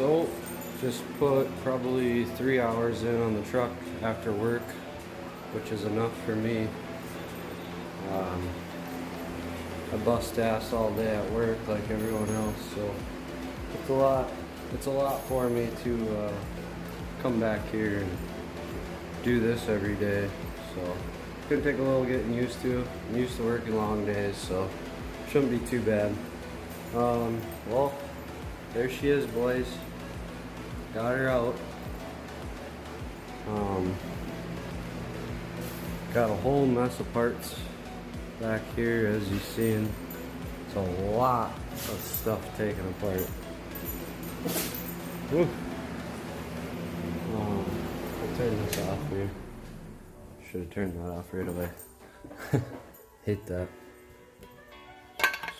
Nope, just put probably 3 hours in on the truck after work, which is enough for me. I bust ass all day at work like everyone else, so it's a lot for me to come back here and do this every day. So it's gonna take a little getting used to. I'm used to working long days, so shouldn't be too bad. Well, there she is, boys. Got her out. Got a whole mess of parts back here, as you've seen. It's a lot of stuff taken apart. Woo. I'll turn this off here. Should have turned that off right away. Hate that.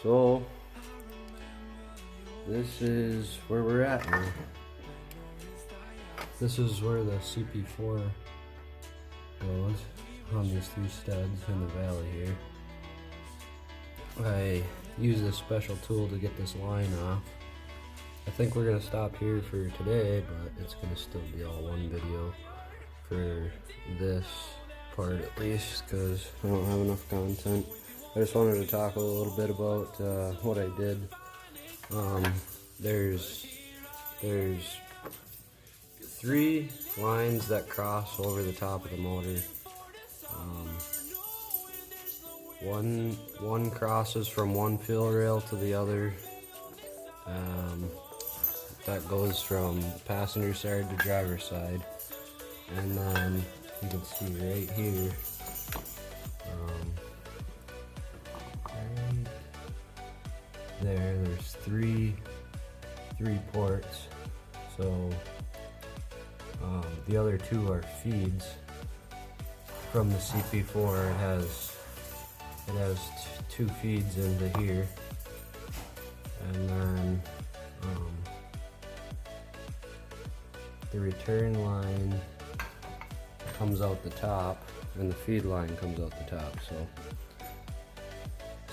So this is where we're at now. This is where the CP4 goes on these 3 studs in the valley here. I use this special tool to get this line off. I think we're gonna stop here for today, but it's gonna still be all one video for this part at least, because I don't have enough content. I just wanted to talk a little bit about what I did. There's 3 lines that cross over the top of the motor. One crosses from one fill rail to the other. That goes from passenger side to driver's side. And then you can see right here, right there's three ports. So the other 2 are feeds from the CP4. It has 2 feeds into here, and then the return line comes out the top, and the feed line comes out the top.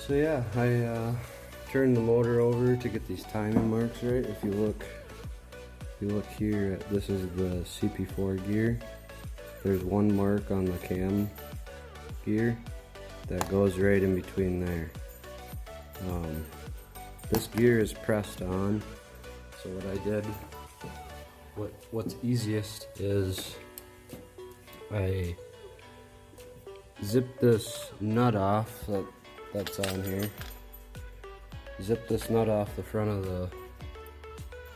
So yeah, I turned the motor over to get these timing marks right. If you look here, this is the CP4 gear. There's one mark on the cam gear that goes right in between there. This gear is pressed on, so what I did, what's easiest is I zip this nut off that's on here. Zip this nut off the front of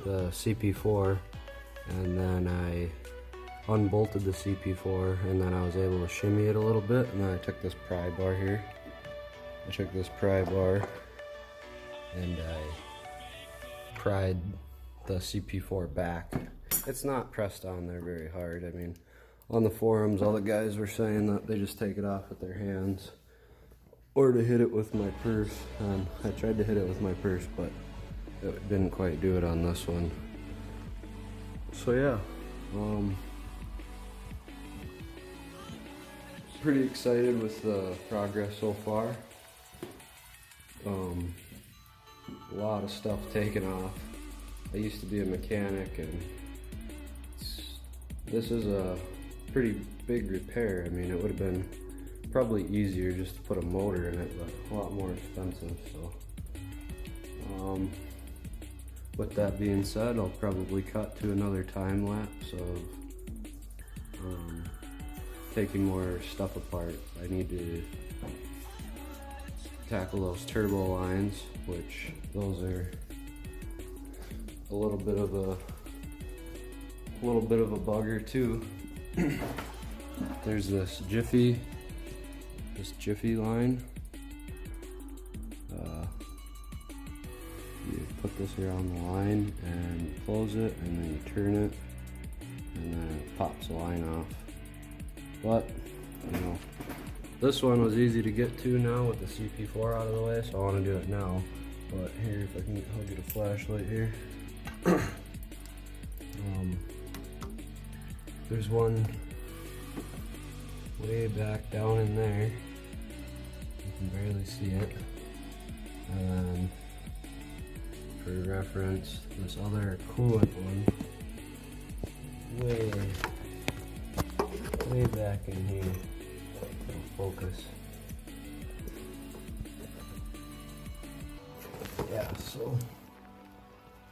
the CP4, and then I unbolted the CP4, and then I was able to shimmy it a little bit, and then I took this pry bar here. I took this pry bar and I pried the CP4 back. It's not pressed on there very hard. I mean, on the forums, all the guys were saying that they just take it off with their hands or to hit it with my purse. I tried to hit it with my purse, but it didn't quite do it on this one. So yeah, pretty excited with the progress so far. A lot of stuff taken off. I used to be a mechanic, and this is a pretty big repair. I mean, it would have been probably easier just to put a motor in it, but a lot more expensive. So with that being said, I'll probably cut to another time lapse of taking more stuff apart. I need to tackle those turbo lines, which those are a little bit of a bugger too. There's this Jiffy line. You put this here on the line and close it, and then you turn it, and then it pops the line off. But you know, this one was easy to get to now with the CP4 out of the way, so I want to do it now. But here, if I can, I'll get a flashlight here. There's one way back down in there. You can barely see it. And for reference, this other coolant one, way back in here. It'll focus. Yeah, so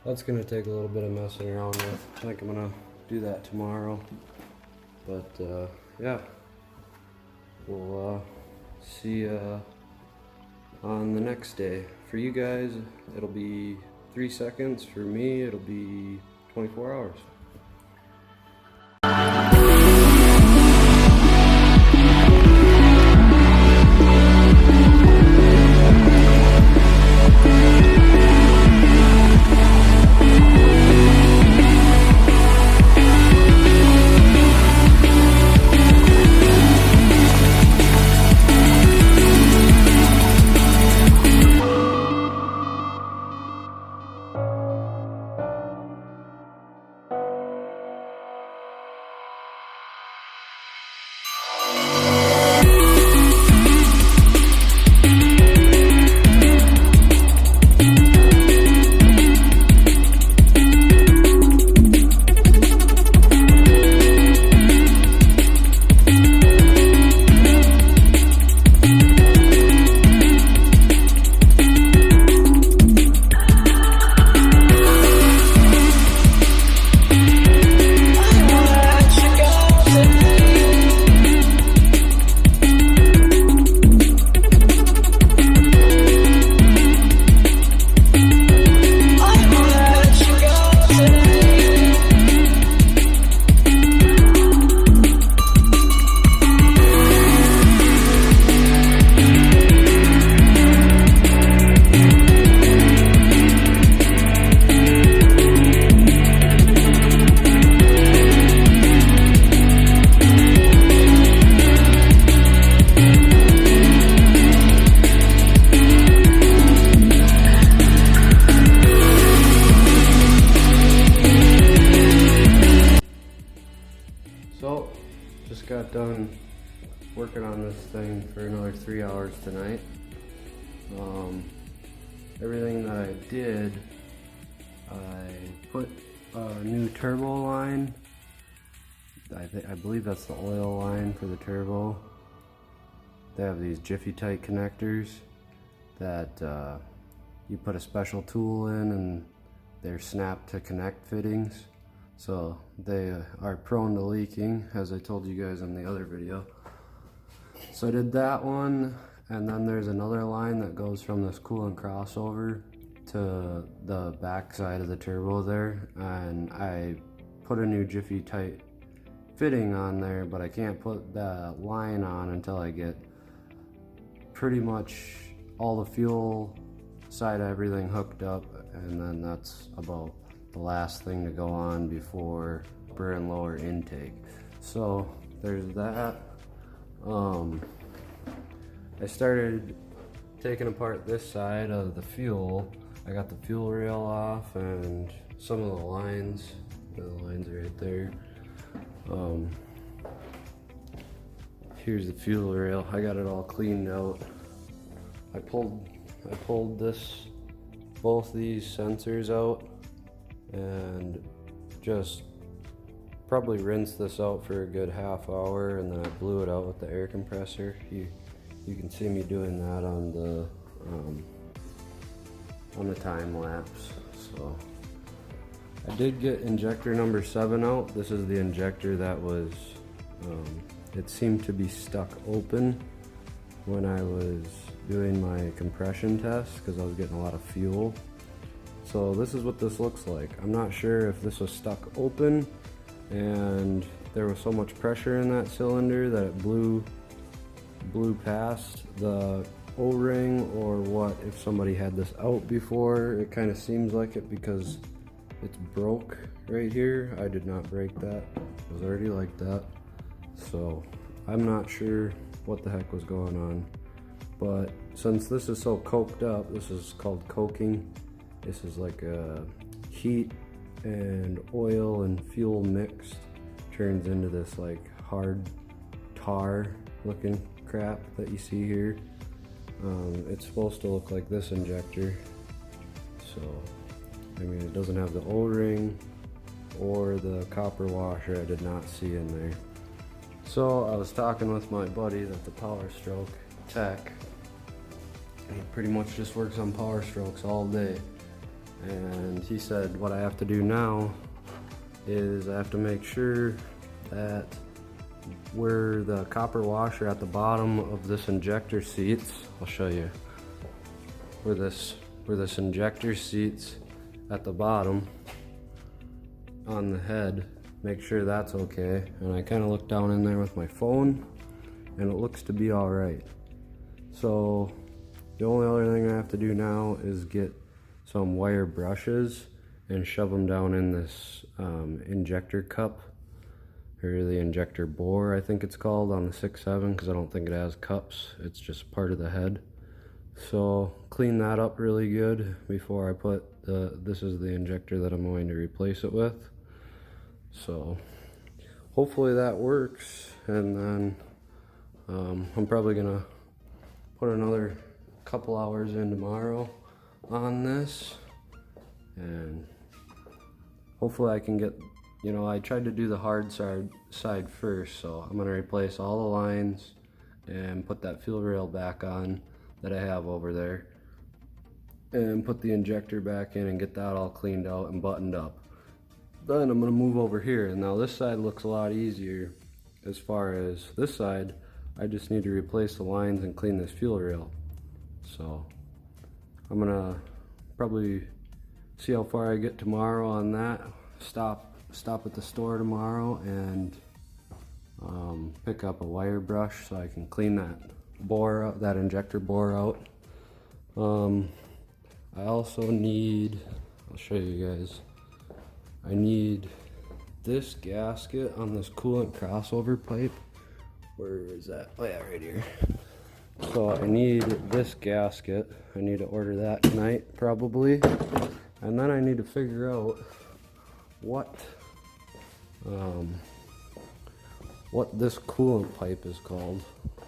that's gonna take a little bit of messing around with. I think I'm gonna do that tomorrow. But yeah, we'll see on the next day. For you guys, it'll be 3 seconds. For me, it'll be 24 hours. So, just got done working on this thing for another 3 hours tonight. Everything that I did, I put a new turbo line. I believe that's the oil line for the turbo. They have these Jiffy Tight connectors that you put a special tool in and they're snap to connect fittings. So they are prone to leaking, as I told you guys in the other video. So I did that one, and then there's another line that goes from this coolant crossover to the back side of the turbo there, and I put a new Jiffy Tight fitting on there, but I can't put that line on until I get pretty much all the fuel side of everything hooked up, and then that's about the last thing to go on before upper and lower intake. So there's that. I started taking apart this side of the fuel. I got the fuel rail off and some of the lines are right there. Here's the fuel rail. I got it all cleaned out. I pulled both these sensors out and just probably rinsed this out for a good half hour, and then I blew it out with the air compressor. You can see me doing that on the time lapse. So I did get injector number 7 out. This is the injector that was it seemed to be stuck open when I was doing my compression test because I was getting a lot of fuel. So this is what this looks like. I'm not sure if this was stuck open and there was so much pressure in that cylinder that it blew past the O-ring, or what, if somebody had this out before. It kind of seems like it because it's broke right here. I did not break that. It was already like that. So I'm not sure what the heck was going on. But since this is so coked up, this is called coking. This is like a heat and oil and fuel mixed, turns into this like hard tar looking crap that you see here. It's supposed to look like this injector. So I mean, it doesn't have the O-ring or the copper washer. I did not see in there. So I was talking with my buddy that's the powerstroke tech. He pretty much just works on power strokes all day. And he said what I have to do now is I have to make sure that where the copper washer at the bottom of this injector seats, I'll show you, where this injector seats at the bottom on the head, make sure that's okay. And I kind of looked down in there with my phone and it looks to be all right. So the only other thing I have to do now is get some wire brushes and shove them down in this injector cup, or the injector bore I think it's called, on the 6.7, because I don't think it has cups, it's just part of the head. So clean that up really good before I put this is the injector that I'm going to replace it with. So hopefully that works, and then I'm probably gonna put another couple hours in tomorrow on this, and hopefully I can get, you know, I tried to do the hard side first, so I'm gonna replace all the lines and put that fuel rail back on that I have over there, and put the injector back in and get that all cleaned out and buttoned up. Then I'm gonna move over here, and now this side looks a lot easier. As far as this side, I just need to replace the lines and clean this fuel rail. So I'm gonna probably see how far I get tomorrow on that. Stop at the store tomorrow and pick up a wire brush so I can clean that bore out, that injector bore out. I also need, I'll show you guys, I need this gasket on this coolant crossover pipe. Where is that? Oh yeah, right here. So I need this gasket. I need to order that tonight probably. And then I need to figure out what this coolant pipe is called.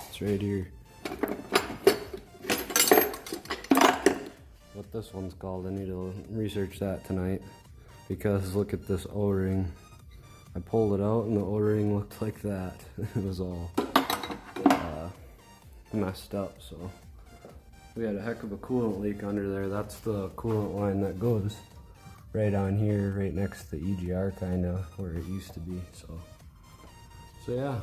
It's right here. What this one's called, I need to research that tonight, because look at this O-ring. I pulled it out and the O-ring looked like that. It was all messed up, so we had a heck of a coolant leak under there. That's the coolant line that goes right on here, right next to the EGR, kind of where it used to be. So yeah,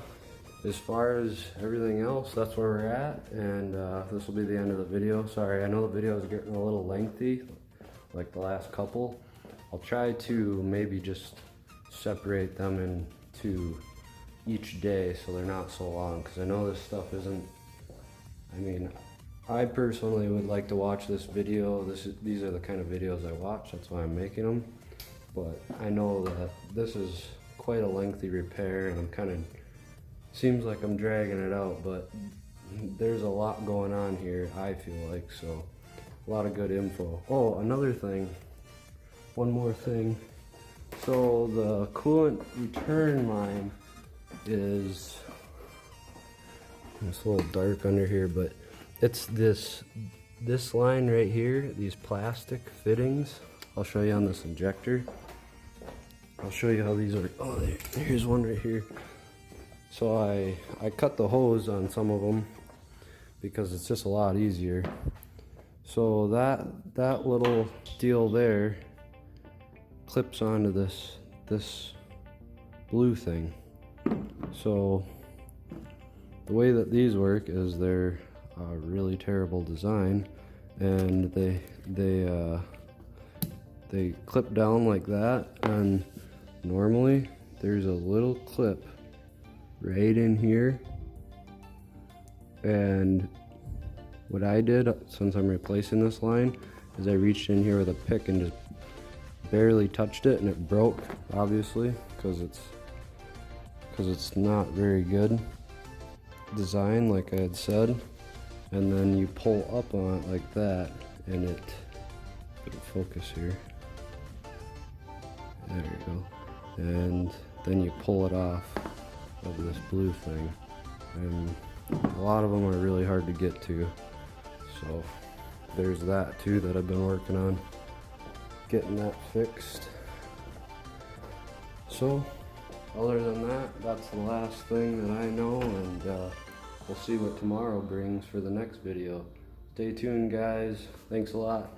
as far as everything else, that's where we're at, and this will be the end of the video. Sorry, I know the video is getting a little lengthy like the last couple. I'll try to maybe just separate them into each day so they're not so long, because I know this stuff isn't, I mean, I personally would like to watch this video. These are the kind of videos I watch, that's why I'm making them. But I know that this is quite a lengthy repair, and I'm kind of, seems like I'm dragging it out, but there's a lot going on here, I feel like, so a lot of good info. Oh, another thing, one more thing. So the coolant return line is, it's a little dark under here, but it's this line right here, these plastic fittings. I'll show you on this injector. I'll show you how these are. Oh, here's one right here. So I cut the hose on some of them because it's just a lot easier. So that little deal there clips onto this blue thing. So the way that these work is they're a really terrible design, and they clip down like that, and normally there's a little clip right in here, and what I did, since I'm replacing this line, is I reached in here with a pick and just barely touched it, and it broke, obviously, because it's not very good design, like I had said. And then you pull up on it like that, and it'll focus here. There you go. And then you pull it off of this blue thing, and a lot of them are really hard to get to. So there's that too that I've been working on. getting that fixed. So other than that, that's the last thing that I know, and we'll see what tomorrow brings for the next video. Stay tuned, guys. Thanks a lot.